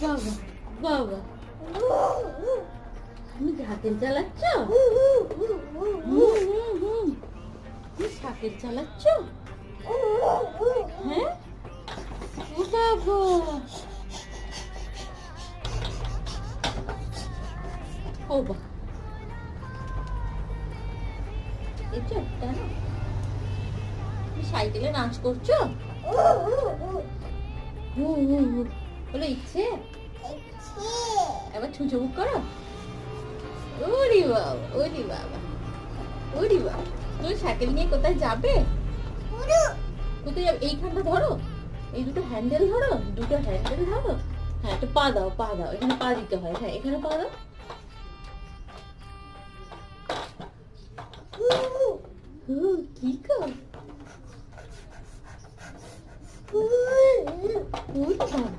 বাবা বাবা, তুমি সাইকেল চালাচ্ছ? তুমি সাইকেল চালাচ্ছ? হ্যাঁ, ও বাবা, ও বাবা, এই যে কেন তুমি সাইকেলে নাচ করছো? বলো ইচ্ছে, এবার ছুঁচো মুখ করো। ওরে বাবা, ওরে বাবা, ওরে বাবা, তুমি সাইকেল নিয়ে কোথায় যাবে? কোথায় যাবে? এইখানটা ধরো, এই দুটো হ্যান্ডেল ধরো, দুটো হ্যান্ডেল ধরো। হ্যাঁ, একটু পা দাও, পা দাও, এখানে পা দিতে হয়। হ্যাঁ, এখানে পা দাও। কি কর? ওরে বাবা,